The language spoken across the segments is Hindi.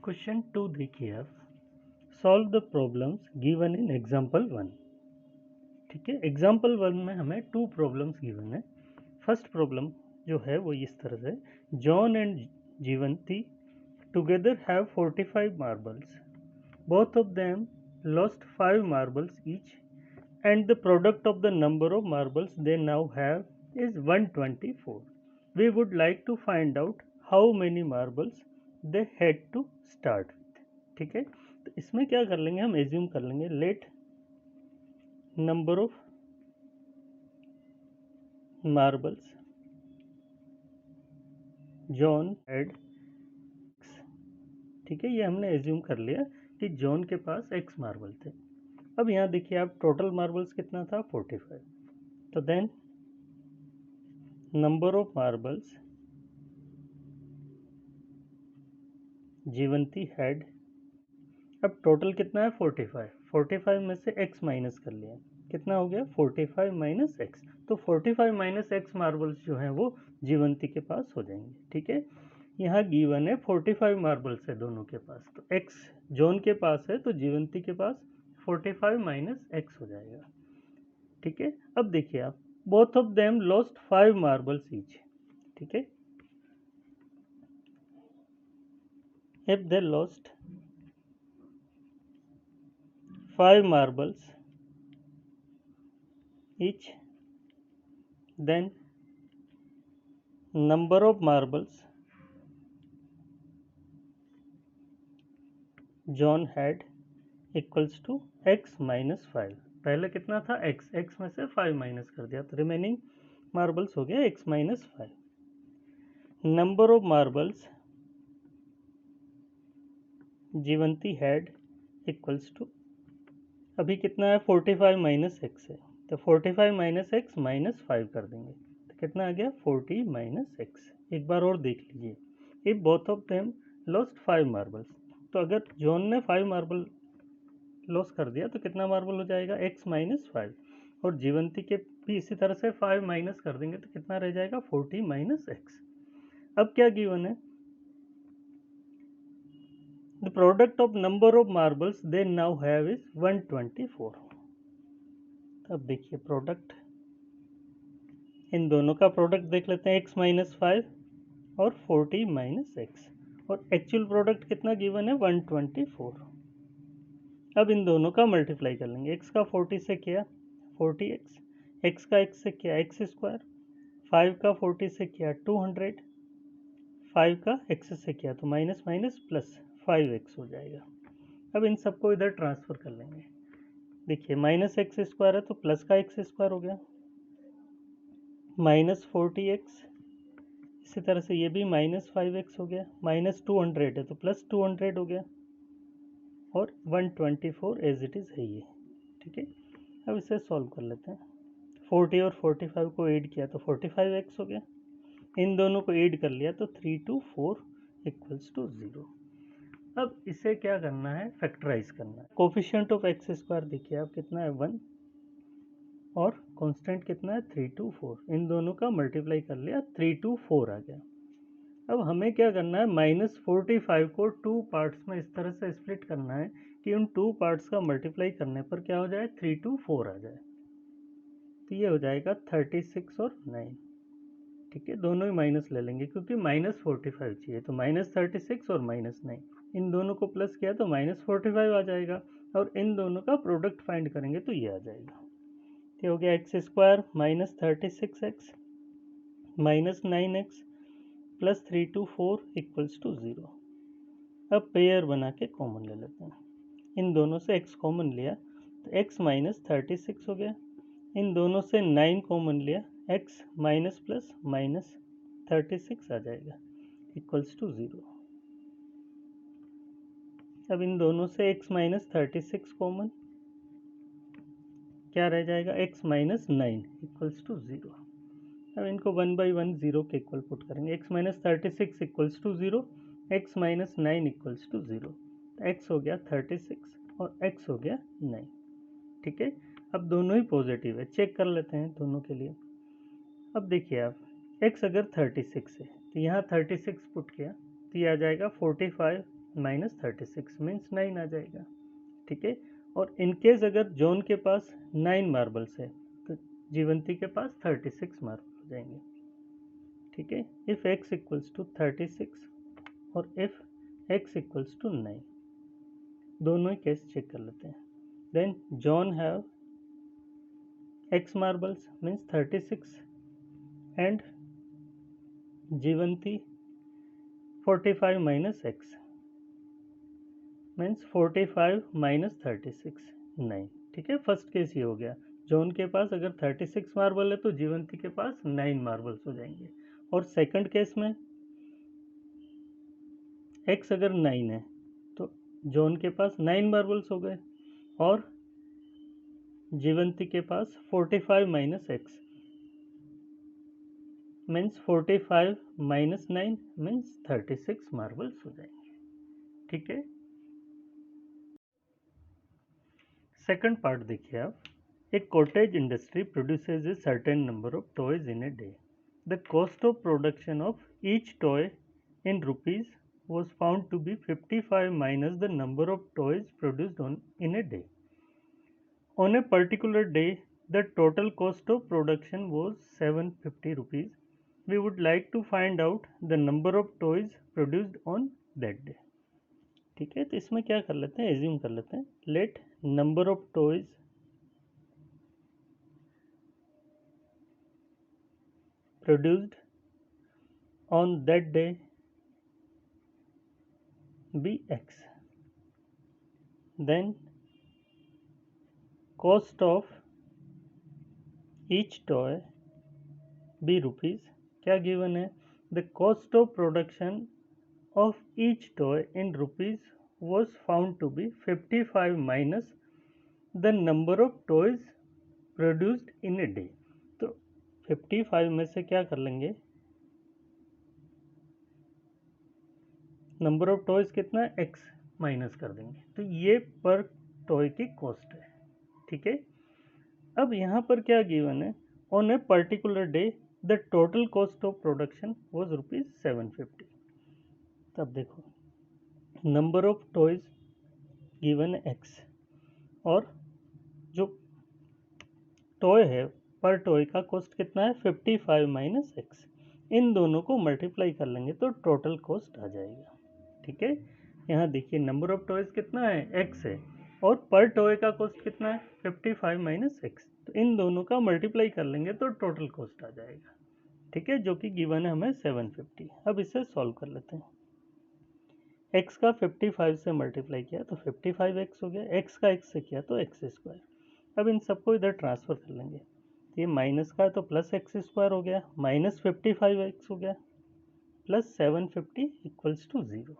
क्वेश्चन 2 देखिए आप, solve the problems given in example 1। ठीक है, एग्जाम्पल 1 में हमें 2 प्रॉब्लम्स गिवन है। फर्स्ट प्रॉब्लम जो है वो इस तरह से, John and Jeevanti together have 45 marbles, both of them lost 5 marbles each and the product of the number of marbles they now have is 124. We would like to find out how many marbles they had to start with. ठीक है, तो इसमें क्या कर लेंगे, हम एज्यूम कर लेंगे let number of marbles John had. ठीक है, ये हमने एज्यूम कर लिया कि जॉन के पास एक्स मार्बल थे। अब यहाँ देखिए आप, टोटल मार्बल्स कितना था 45, तो then number of marbles Jeevanti had. अब टोटल कितना है 45, 45 में से x माइनस कर लिया, कितना हो गया 45 माइनस एक्स, तो 45 माइनस एक्स मार्बल्स जो हैं वो जीवंती के पास हो जाएंगे। ठीक है, यहाँ गिवन है 45 मार्बल्स है दोनों के पास, तो x जॉन के पास है तो जीवंती के पास 45 माइनस एक्स हो जाएगा। ठीक है, अब देखिए आप, both of them lost 5 marbles each. ठीक है, if they lost 5 marbles each, then number of marbles John had equals to x minus 5। पहले कितना था x, x में से 5 माइनस कर दिया तो रिमेनिंग मार्बल्स हो गया x minus 5। Number of marbles Jeevanti had equals to, अभी कितना है 45 माइनस एक्स है, तो 45 माइनस एक्स माइनस 5 कर देंगे तो कितना आ गया 40 माइनस एक्स। एक बार और देख लीजिए, if both of them lost 5 marbles, तो अगर जॉन ने 5 मार्बल लॉस कर दिया तो कितना मार्बल हो जाएगा x माइनस 5, और जीवंती के भी इसी तरह से 5 माइनस कर देंगे तो कितना रह जाएगा 40 माइनस एक्स। अब क्या गिवन है, the product of number of marbles they now have is 124। अब देखिए प्रोडक्ट, इन दोनों का प्रोडक्ट देख लेते हैं, x माइनस 5 और 40 माइनस एक्स, और एक्चुअल प्रोडक्ट कितना गिवन है 124। अब इन दोनों का मल्टीप्लाई कर लेंगे, x का 40 से किया 40x, x का x से किया x स्क्वायर, 5 का 40 से किया 200, 5 का x से किया तो माइनस माइनस प्लस 5x हो जाएगा। अब इन सबको इधर ट्रांसफ़र कर लेंगे, देखिए माइनस एक्स स्क्वायर है तो प्लस का एक्स स्क्वायर हो गया, माइनस 40x, इसी तरह से ये भी माइनस 5x हो गया, माइनस 200 है तो प्लस 200 हो गया, और 124 एज इट इज़ है ये। ठीक है, अब इसे सॉल्व कर लेते हैं, 40 और 45 को ऐड किया तो 45x हो गया, इन दोनों को ऐड कर लिया तो 3 to 4 इक्वल्स टू 0। अब इसे क्या करना है, फैक्टराइज करना है। कोफिशिएंट ऑफ एक्स स्क्वायर देखिए आप कितना है 1, और कांस्टेंट कितना है 3 to 4, इन दोनों का मल्टीप्लाई कर लिया 3 to 4 आ गया। अब हमें क्या करना है, माइनस 45 को 2 पार्ट्स में इस तरह से स्प्लिट करना है कि उन 2 पार्ट्स का मल्टीप्लाई करने पर क्या हो जाए 3 to 4 आ जाए, तो ये हो जाएगा 36 और 9। ठीक है, दोनों ही माइनस ले लेंगे क्योंकि माइनस 45 चाहिए, तो माइनस 36 और माइनस 9, इन दोनों को प्लस किया तो माइनस 45 आ जाएगा, और इन दोनों का प्रोडक्ट फाइंड करेंगे तो ये आ जाएगा। ये हो गया x square minus 36x minus 9x plus 3 to 4 equals to 0। अब पेयर बना के कॉमन ले लेते हैं, इन दोनों से x कॉमन लिया तो x माइनस 36 हो गया, इन दोनों से 9 कॉमन लिया, x माइनस प्लस माइनस 36 आ जाएगा इक्वल्स टू 0। अब इन दोनों से x माइनस 36 कॉमन, क्या रह जाएगा x माइनस 9 इक्वल्स टू 0। अब इनको 1 बाई 1 0 के इक्वल पुट करेंगे, x minus 36 equals to 0, x minus 9 equals to 0, तो x हो गया 36 और x हो गया 9। ठीक है, अब दोनों ही पॉजिटिव है, चेक कर लेते हैं दोनों के लिए। अब देखिए आप, x अगर 36 है तो यहाँ 36 पुट किया तो ये आ जाएगा 45 माइनस 36 मीन्स 9 आ जाएगा, ठीक है। और इनकेस अगर जॉन के पास 9 मार्बल्स है तो जीवंती के पास 36 मार्बल हो जाएंगे, ठीक है। इफ x इक्वल्स टू 36 और इफ x इक्वल्स टू 9, दोनों ही केस चेक कर लेते हैं। Then John have x marbles means 36 and Jeevanti 45 minus x means 45 minus 36 9, ठीक है। फर्स्ट केस ये हो गया, जॉन के पास अगर 36 मार्बल है तो जीवंती के पास 9 मार्बल्स हो जाएंगे। और सेकंड केस में x अगर 9 है तो जॉन के पास 9 मार्बल्स हो गए और जीवंती के पास 45 minus x means 45 minus 9 means 36 marbles हो जाएंगे, ठीक है। सेकंड पार्ट देखिए आप, एक cottage industry produces a certain number of toys in a day. The cost of production of each toy in rupees was found to be 55 minus the number of toys produced in a day. On a particular day, the total cost of production was 750 rupees. We would like to find out the number of toys produced on that day. ठीक है, तो इसमें क्या कर लेते हैं, एज्यूम कर लेते हैं, let number of toys produced on that day be x, then cost of each toy be rupees. क्या गिवन है, the cost of production of each toy in rupees was found to be 55 minus the number of toys produced in a day. तो 55 में से क्या कर लेंगे, नंबर ऑफ टॉयज कितना है, x माइनस कर देंगे, तो ये पर टॉय की कॉस्ट है, ठीक है। अब यहाँ पर क्या गिवन है, on a particular day the total cost of production was rupees 750। तब देखो नंबर ऑफ टॉयज गिवन है x और जो टॉय है पर टॉय का कॉस्ट कितना है 55 माइनस x, इन दोनों को मल्टीप्लाई कर लेंगे तो टोटल कॉस्ट आ जाएगा, ठीक है। यहाँ देखिए नंबर ऑफ टॉयज कितना है x है और पर टॉय का कॉस्ट कितना है 55 माइनस x, तो इन दोनों का मल्टीप्लाई कर लेंगे तो टोटल कॉस्ट आ जाएगा, ठीक है, जो कि गिवन है हमें 750। अब इसे सॉल्व कर लेते हैं, x का 55 से मल्टीप्लाई किया तो 55x हो गया, x का x से किया तो x स्क्वायर। अब इन सबको इधर ट्रांसफर कर लेंगे, तो ये माइनस का है तो प्लस एक्स स्क्वायर हो गया, माइनस 55x हो गया प्लस 750 इक्वल्स टू 0।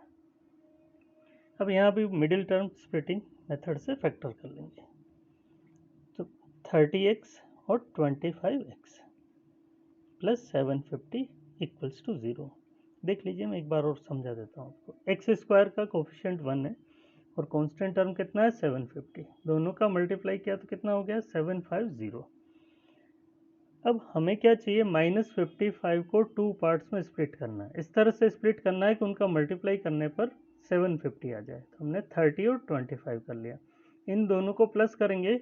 अब यहाँ भी मिडिल टर्म स्प्लिटिंग मेथड से फैक्टर कर लेंगे, तो 30x और 25x प्लस 750 इक्वल्स टू 0। देख लीजिए, मैं एक बार और समझा देता हूँ आपको, एक्स स्क्वायर का कोफिशिएंट 1 है और कांस्टेंट टर्म कितना है 750, दोनों का मल्टीप्लाई किया तो कितना हो गया 750। अब हमें क्या चाहिए, माइनस 55 को 2 पार्ट्स में स्प्लिट करना है, इस तरह से स्प्लिट करना है कि उनका मल्टीप्लाई करने पर 750 आ जाए, तो हमने 30 और 25 कर लिया, इन दोनों को प्लस करेंगे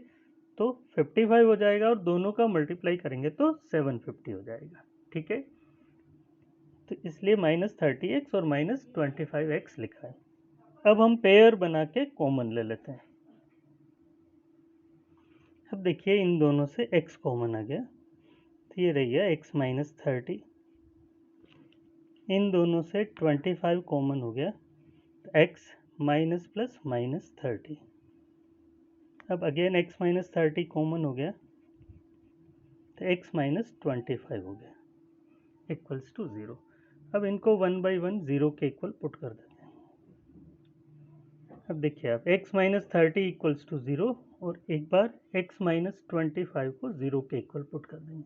तो 55 हो जाएगा और दोनों का मल्टीप्लाई करेंगे तो 750 हो जाएगा, ठीक है। तो इसलिए माइनस 30x और माइनस 25x लिखा है। अब हम पेयर बना के कॉमन ले लेते हैं। अब देखिए इन दोनों से x कॉमन आ गया, तो ये रह गया x माइनस 30, इन दोनों से 25 कॉमन हो गया तो x माइनस प्लस माइनस 30। अब अगेन x माइनस 30 कॉमन हो गया तो x माइनस 25 हो गया इक्वल्स टू 0। अब इनको 1 बाई 1 0 के इक्वल पुट कर देते हैं। अब देखिए आप x माइनस 30 इक्वल्स टू 0 और एक बार x माइनस 25 को 0 के इक्वल पुट कर देंगे,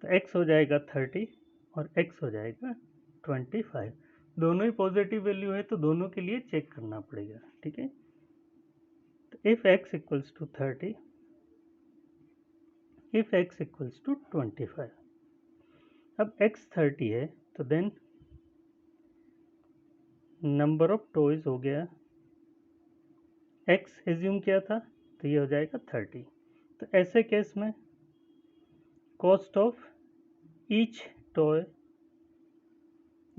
तो x हो जाएगा 30 और x हो जाएगा 25। दोनों ही पॉजिटिव वैल्यू है तो दोनों के लिए चेक करना पड़ेगा, ठीक है। तो if x equals to 30, if x equals to 25, अब x 30 है तो देन नंबर ऑफ टॉयज हो गया, एक्स एज्यूम किया था तो ये हो जाएगा 30। तो ऐसे केस में कॉस्ट ऑफ ईच टॉय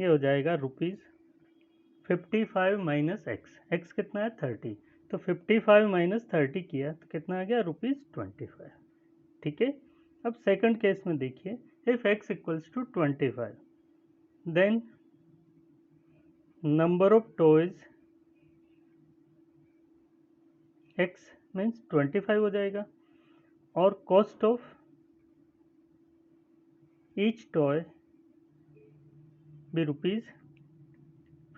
ये हो जाएगा ₹55 माइनस एक्स, एक्स कितना है 30, तो 55 माइनस 30 किया तो कितना आ गया ₹25। ठीक है। अब सेकंड केस में देखिए, if x equals to 25 then number of toys x means 25 हो जाएगा और कॉस्ट ऑफ ईच टॉय भी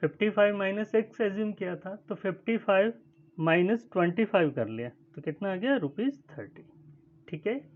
₹55 माइनस एक्स एज्यूम किया था तो 55 माइनस 25 कर लिया तो कितना आ गया ₹30। ठीक है।